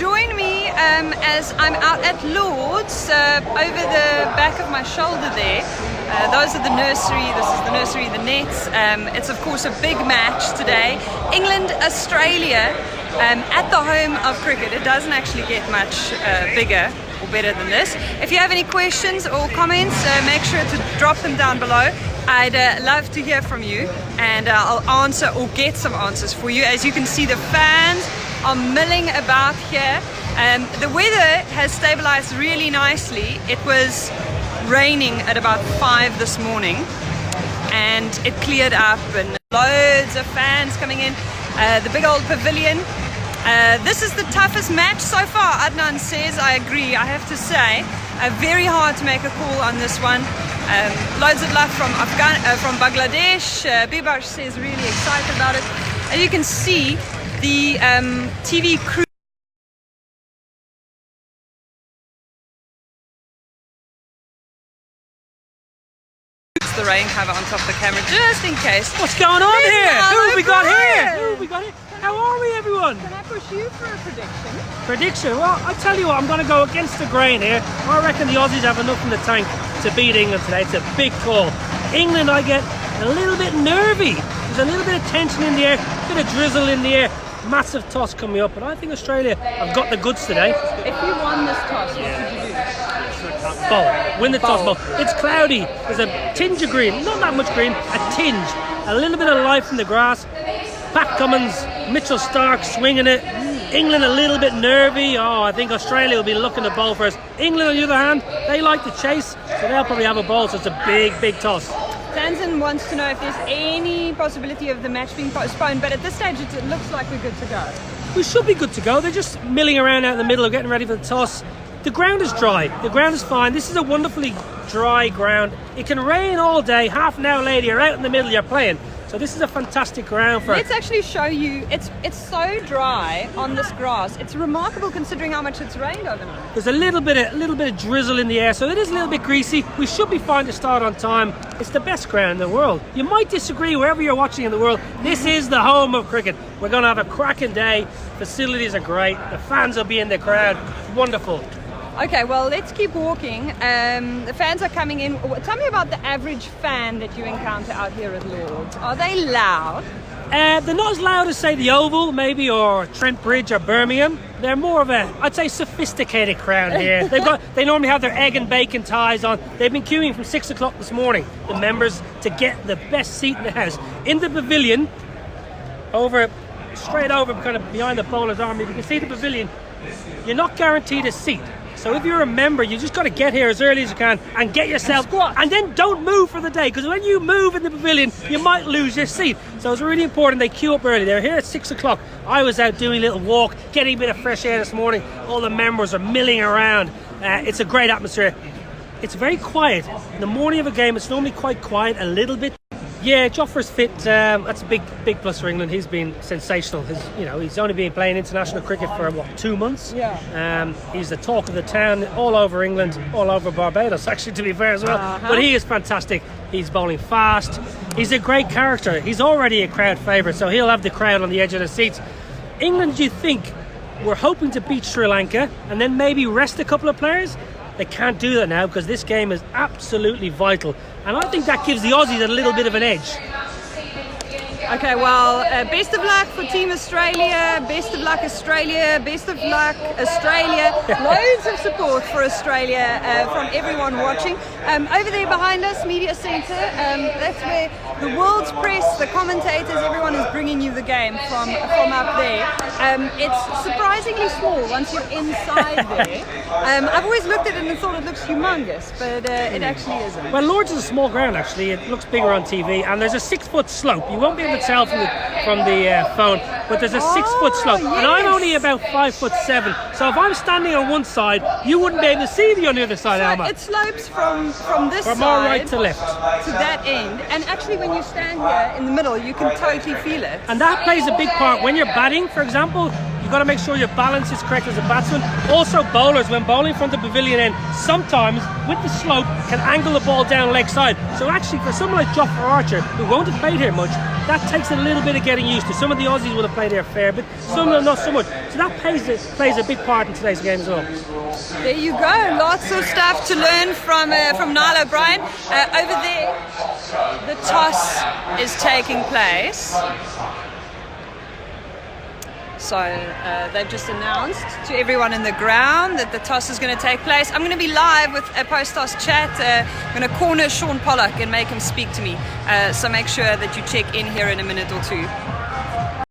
join me as I'm out at Lord's over the back of my shoulder there. Those are the nursery, this is the nursery, the nets. It's of course a big match today. England, Australia at the home of cricket. It doesn't actually get much bigger or better than this. If you have any questions or comments, make sure to drop them down below. I'd love to hear from you, and I'll answer or get some answers for you. As you can see, the fans are milling about here. The weather has stabilized really nicely. It was raining at about 5 this morning and it cleared up, and loads of fans coming in. The big old pavilion. This is the toughest match so far, Adnan says. I agree, I have to say. Very hard to make a call on this one. Loads of love from Bangladesh. Bibash says really excited about it. As you can see, the TV crew. The rain cover on top of the camera just in case. What's going on here? Who have we got here? Who have we got here? How are we, everyone? Can I push you for a prediction? Prediction? Well, I tell you what, I'm going to go against the grain here. I reckon the Aussies have enough in the tank to beat England today. It's a big call. England, I get a little bit nervy. There's a little bit of tension in the air, a bit of drizzle in the air. Massive toss coming up, but I think Australia have got the goods today. If you won this toss, what would you do? Bowl. Win the toss, bowl. It's cloudy. There's a tinge of green. Not that much green. A tinge. A little bit of life in the grass. Pat Cummins, Mitchell Stark swinging it. England a little bit nervy. Oh, I think Australia will be looking to bowl first. England, on the other hand, they like to chase, so they'll probably have a bowl. So it's a big, big toss. Tanzan wants to know if there's any possibility of the match being postponed, but at this stage it looks like we're good to go. We should be good to go. They're just milling around out in the middle of getting ready for the toss. The ground is dry. The ground is fine. This is a wonderfully dry ground. It can rain all day. Half an hour later, you're out in the middle, you're playing. So this is a fantastic ground for it. Let's actually show you. It's so dry on this grass. It's remarkable considering how much it's rained overnight. There's a little bit of drizzle in the air, so it is a little bit greasy. We should be fine to start on time. It's the best ground in the world. You might disagree wherever you're watching in the world. This is the home of cricket. We're going to have a cracking day. Facilities are great. The fans will be in the crowd. Wonderful. Okay, well, let's keep walking. The fans are coming in. Tell me about the average fan that you encounter out here at Lord's. Are they loud? They're not as loud as, say, the Oval, maybe, or Trent Bridge or Birmingham. They're more of a, I'd say, sophisticated crowd here. They normally have their egg and bacon ties on. They've been queuing from 6 o'clock this morning, the members, to get the best seat in the house. In the pavilion, straight over, kind of behind the bowler's arm, if you can see the pavilion, you're not guaranteed a seat. So if you're a member, you just got to get here as early as you can and get yourself squat. And then don't move for the day, because when you move in the pavilion, you might lose your seat. So it's really important they queue up early. They're here at 6 o'clock. I was out doing a little walk, getting a bit of fresh air this morning. All the members are milling around. It's a great atmosphere. It's very quiet. In the morning of a game, it's normally quite quiet, a little bit. Yeah, Jofra's fit. That's a big plus for England. He's been sensational. He's only been playing international cricket for 2 months. Yeah. He's the talk of the town all over England, all over Barbados, actually, to be fair as well. But he is fantastic. He's bowling fast. He's a great character. He's already a crowd favourite, so he'll have the crowd on the edge of the seats. England, do you think, we're hoping to beat Sri Lanka and then maybe rest a couple of players? They can't do that now because this game is absolutely vital. And I think that gives the Aussies a little bit of an edge. Okay, well, best of luck for Team Australia, best of luck Australia, best of luck Australia. Loads of support for Australia from everyone watching. Over there behind us, Media Centre, that's where the world's press, the commentators, everyone is bringing you the game from up there. It's surprisingly small once you're inside there. I've always looked at it and thought it looks humongous, but it actually isn't. Well, Lord's is a small ground actually. It looks bigger on TV, and there's a 6-foot slope. You won't be able to tell from the phone, but there's a 6-foot slope, yes. And I'm only about 5'7", so if I'm standing on one side, you wouldn't be able to see me on the other side, Alma. It slopes from this from side our right to left to that end, and actually when you stand here in the middle, you can totally feel it. And that plays a big part when you're batting, for example. You You've got to make sure your balance is correct as a batsman. Also, bowlers, when bowling from the pavilion end, sometimes with the slope can angle the ball down leg side. So actually, for someone like Jofra Archer, who won't have played here much, that takes a little bit of getting used to. Some of the Aussies will have played here a fair bit, some of them not so much. So that plays a big part in today's game as well. There you go. Lots of stuff to learn from Niall O'Brien. Over there, the toss is taking place. So they've just announced to everyone in the ground that the toss is going to take place. I'm going to be live with a post-toss chat. I'm going to corner Sean Pollock and make him speak to me. So make sure that you check in here in a minute or two.